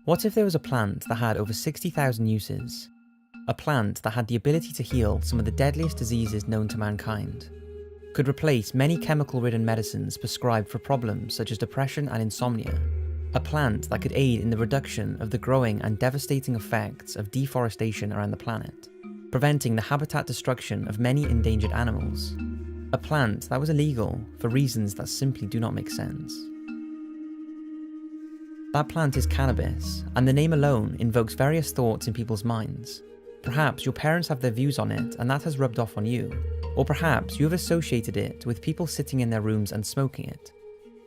What if there was a plant that had over 60,000 uses? A plant that had the ability to heal some of the deadliest diseases known to mankind. Could replace many chemical-ridden medicines prescribed for problems such as depression and insomnia. A plant that could aid in the reduction of the growing and devastating effects of deforestation around the planet, preventing the habitat destruction of many endangered animals. A plant that was illegal for reasons that simply do not make sense. That plant is cannabis, and the name alone invokes various thoughts in people's minds. Perhaps your parents have their views on it and that has rubbed off on you, or perhaps you have associated it with people sitting in their rooms and smoking it.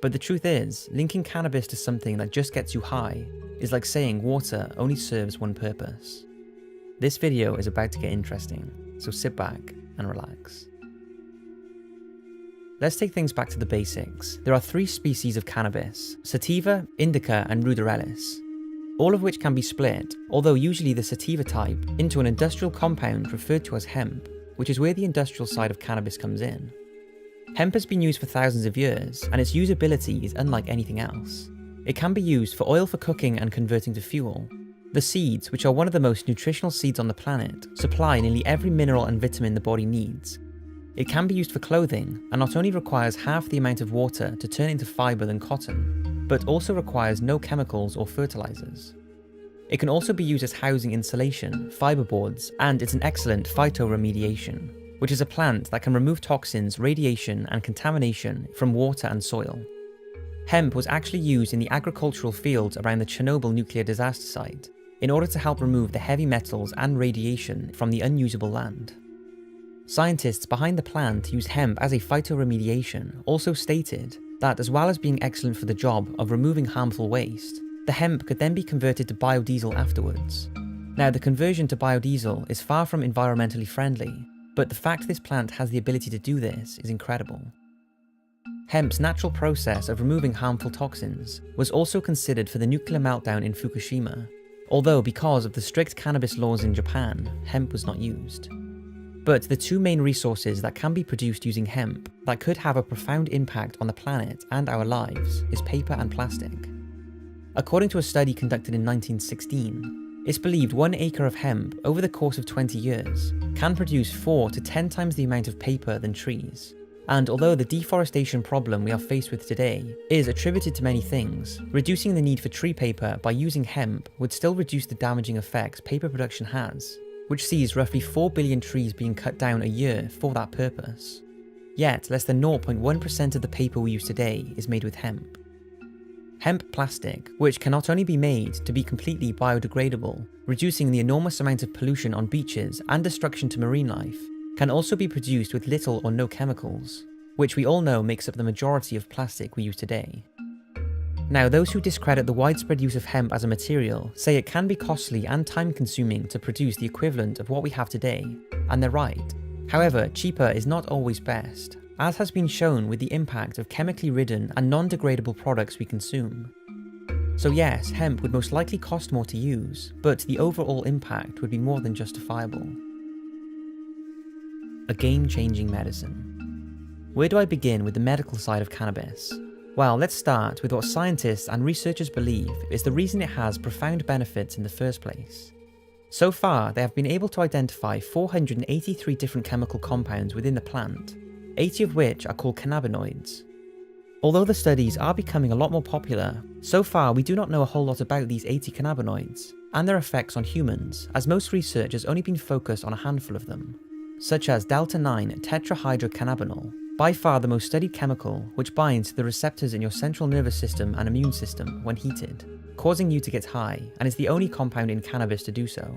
But the truth is, linking cannabis to something that just gets you high is like saying water only serves one purpose. This video is about to get interesting, so sit back and relax. Let's take things back to the basics. There are 3 species of cannabis: sativa, indica, and ruderalis, all of which can be split, although usually the sativa type, into an industrial compound referred to as hemp, which is where the industrial side of cannabis comes in. Hemp has been used for thousands of years, and its usability is unlike anything else. It can be used for oil for cooking and converting to fuel. The seeds, which are one of the most nutritional seeds on the planet, supply nearly every mineral and vitamin the body needs. It can be used for clothing, and not only requires half the amount of water to turn into fibre than cotton, but also requires no chemicals or fertilizers. It can also be used as housing insulation, fiberboards, and it's an excellent phytoremediation, which is a plant that can remove toxins, radiation, and contamination from water and soil. Hemp was actually used in the agricultural fields around the Chernobyl nuclear disaster site in order to help remove the heavy metals and radiation from the unusable land. Scientists behind the plan to use hemp as a phytoremediation also stated that as well as being excellent for the job of removing harmful waste, the hemp could then be converted to biodiesel afterwards. Now, the conversion to biodiesel is far from environmentally friendly, but the fact this plant has the ability to do this is incredible. Hemp's natural process of removing harmful toxins was also considered for the nuclear meltdown in Fukushima, although because of the strict cannabis laws in Japan, hemp was not used. But the 2 main resources that can be produced using hemp that could have a profound impact on the planet and our lives is paper and plastic. According to a study conducted in 1916, it's believed 1 acre of hemp over the course of 20 years can produce 4 to 10 times the amount of paper than trees. And although the deforestation problem we are faced with today is attributed to many things, reducing the need for tree paper by using hemp would still reduce the damaging effects paper production has, which sees roughly 4 billion trees being cut down a year for that purpose. Yet, less than 0.1% of the paper we use today is made with hemp. Hemp plastic, which can not only be made to be completely biodegradable, reducing the enormous amount of pollution on beaches and destruction to marine life, can also be produced with little or no chemicals, which we all know makes up the majority of plastic we use today. Now, those who discredit the widespread use of hemp as a material say it can be costly and time-consuming to produce the equivalent of what we have today, and they're right. However, cheaper is not always best, as has been shown with the impact of chemically ridden and non-degradable products we consume. So yes, hemp would most likely cost more to use, but the overall impact would be more than justifiable. A game-changing medicine. Where do I begin with the medical side of cannabis? Well, let's start with what scientists and researchers believe is the reason it has profound benefits in the first place. So far, they have been able to identify 483 different chemical compounds within the plant, 80 of which are called cannabinoids. Although the studies are becoming a lot more popular, so far we do not know a whole lot about these 80 cannabinoids and their effects on humans, as most research has only been focused on a handful of them, such as delta-9 tetrahydrocannabinol, by far the most studied chemical, which binds to the receptors in your central nervous system and immune system when heated, causing you to get high, and is the only compound in cannabis to do so.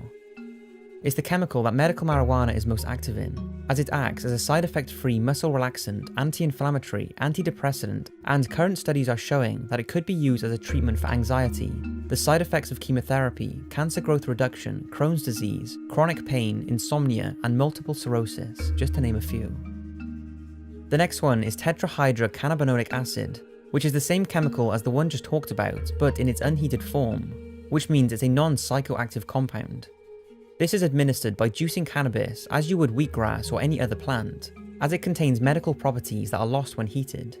It's the chemical that medical marijuana is most active in, as it acts as a side effect-free muscle relaxant, anti-inflammatory, antidepressant, and current studies are showing that it could be used as a treatment for anxiety, the side effects of chemotherapy, cancer growth reduction, Crohn's disease, chronic pain, insomnia, and multiple sclerosis, just to name a few. The next one is tetrahydrocannabinolic acid, which is the same chemical as the one just talked about, but in its unheated form, which means it's a non-psychoactive compound. This is administered by juicing cannabis as you would wheatgrass or any other plant, as it contains medical properties that are lost when heated.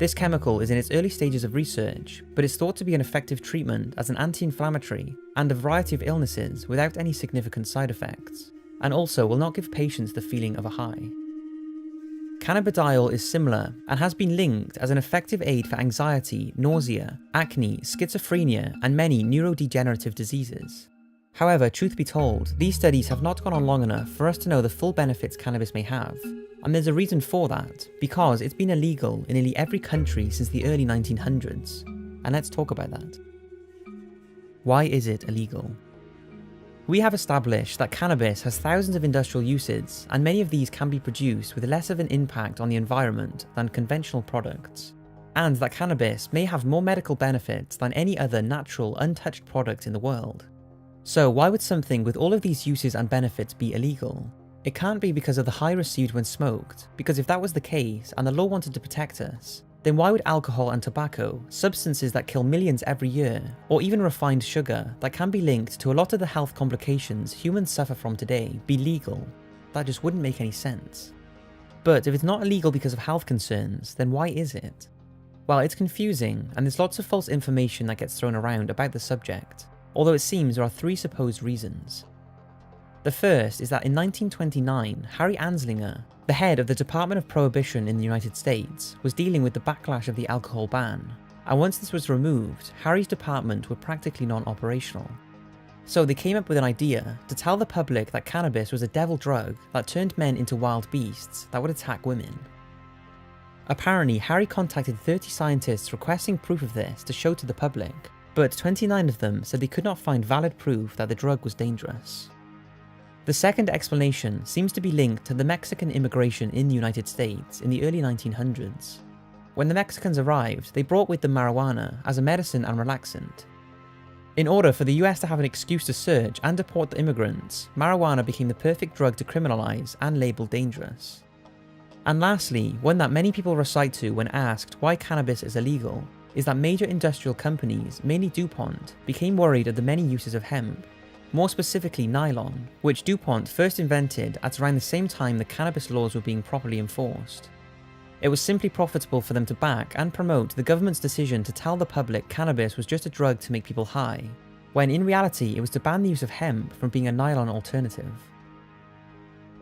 This chemical is in its early stages of research, but is thought to be an effective treatment as an anti-inflammatory and a variety of illnesses without any significant side effects, and also will not give patients the feeling of a high. Cannabidiol is similar and has been linked as an effective aid for anxiety, nausea, acne, schizophrenia, and many neurodegenerative diseases. However, truth be told, these studies have not gone on long enough for us to know the full benefits cannabis may have. And there's a reason for that, because it's been illegal in nearly every country since the early 1900s. And let's talk about that. Why is it illegal? We have established that cannabis has thousands of industrial uses, and many of these can be produced with less of an impact on the environment than conventional products. And that cannabis may have more medical benefits than any other natural, untouched product in the world. So why would something with all of these uses and benefits be illegal? It can't be because of the high received when smoked, because if that was the case and the law wanted to protect us, then why would alcohol and tobacco, substances that kill millions every year, or even refined sugar that can be linked to a lot of the health complications humans suffer from today, be legal? That just wouldn't make any sense. But if it's not illegal because of health concerns, then why is it? Well, it's confusing, and there's lots of false information that gets thrown around about the subject, although it seems there are three supposed reasons. The first is that in 1929, Harry Anslinger, the head of the Department of Prohibition in the United States, was dealing with the backlash of the alcohol ban, and once this was removed, Harry's department were practically non-operational. So they came up with an idea to tell the public that cannabis was a devil drug that turned men into wild beasts that would attack women. Apparently, Harry contacted 30 scientists requesting proof of this to show to the public, but 29 of them said they could not find valid proof that the drug was dangerous. The second explanation seems to be linked to the Mexican immigration in the United States in the early 1900s. When the Mexicans arrived, they brought with them marijuana as a medicine and relaxant. In order for the US to have an excuse to search and deport the immigrants, marijuana became the perfect drug to criminalize and label dangerous. And lastly, one that many people recite to when asked why cannabis is illegal, is that major industrial companies, mainly DuPont, became worried at the many uses of hemp, more specifically nylon, which DuPont first invented at around the same time the cannabis laws were being properly enforced. It was simply profitable for them to back and promote the government's decision to tell the public cannabis was just a drug to make people high, when in reality it was to ban the use of hemp from being a nylon alternative.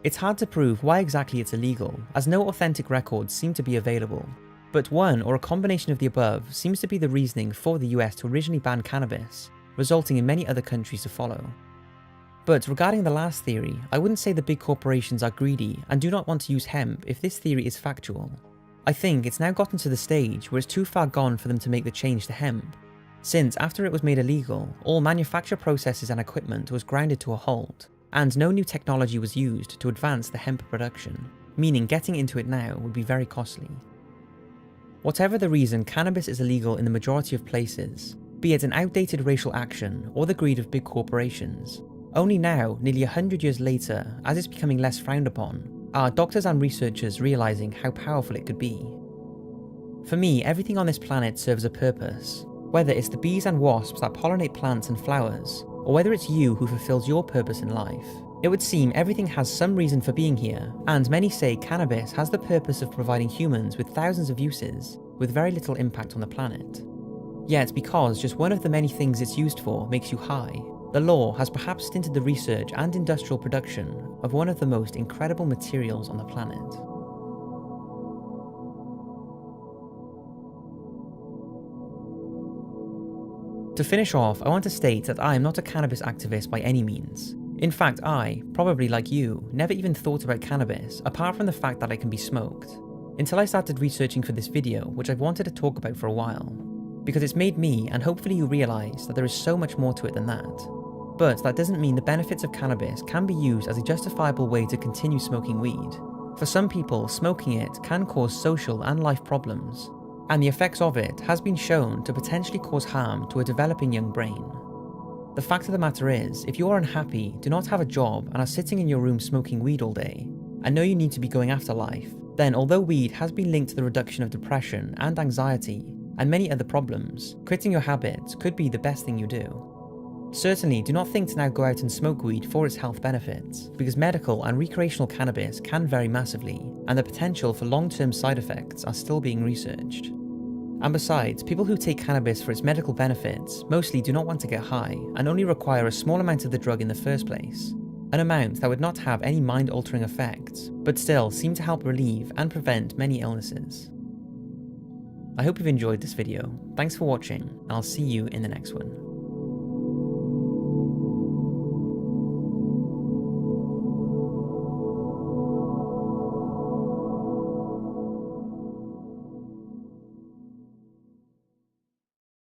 It's hard to prove why exactly it's illegal, as no authentic records seem to be available, but one or a combination of the above seems to be the reasoning for the US to originally ban cannabis, resulting in many other countries to follow. But regarding the last theory, I wouldn't say the big corporations are greedy and do not want to use hemp if this theory is factual. I think it's now gotten to the stage where it's too far gone for them to make the change to hemp, since after it was made illegal, all manufacture processes and equipment was grounded to a halt, and no new technology was used to advance the hemp production, meaning getting into it now would be very costly. Whatever the reason, cannabis is illegal in the majority of places, be it an outdated racial action or the greed of big corporations. Only now, nearly 100 years later, as it's becoming less frowned upon, are doctors and researchers realizing how powerful it could be. For me, everything on this planet serves a purpose, whether it's the bees and wasps that pollinate plants and flowers, or whether it's you who fulfills your purpose in life. It would seem everything has some reason for being here, and many say cannabis has the purpose of providing humans with thousands of uses, with very little impact on the planet. Yet because just one of the many things it's used for makes you high, the law has perhaps stinted the research and industrial production of one of the most incredible materials on the planet. To finish off, I want to state that I am not a cannabis activist by any means. In fact, I, probably like you, never even thought about cannabis apart from the fact that it can be smoked, until I started researching for this video, which I've wanted to talk about for a while. Because it's made me, and hopefully you realise, that there is so much more to it than that. But that doesn't mean the benefits of cannabis can be used as a justifiable way to continue smoking weed. For some people, smoking it can cause social and life problems, and the effects of it has been shown to potentially cause harm to a developing young brain. The fact of the matter is, if you are unhappy, do not have a job, and are sitting in your room smoking weed all day, and know you need to be going after life, then although weed has been linked to the reduction of depression and anxiety, and many other problems, quitting your habits could be the best thing you do. Certainly, do not think to now go out and smoke weed for its health benefits, because medical and recreational cannabis can vary massively, and the potential for long-term side effects are still being researched. And besides, people who take cannabis for its medical benefits mostly do not want to get high and only require a small amount of the drug in the first place. An amount that would not have any mind-altering effects, but still seem to help relieve and prevent many illnesses. I hope you've enjoyed this video. Thanks for watching, and I'll see you in the next one.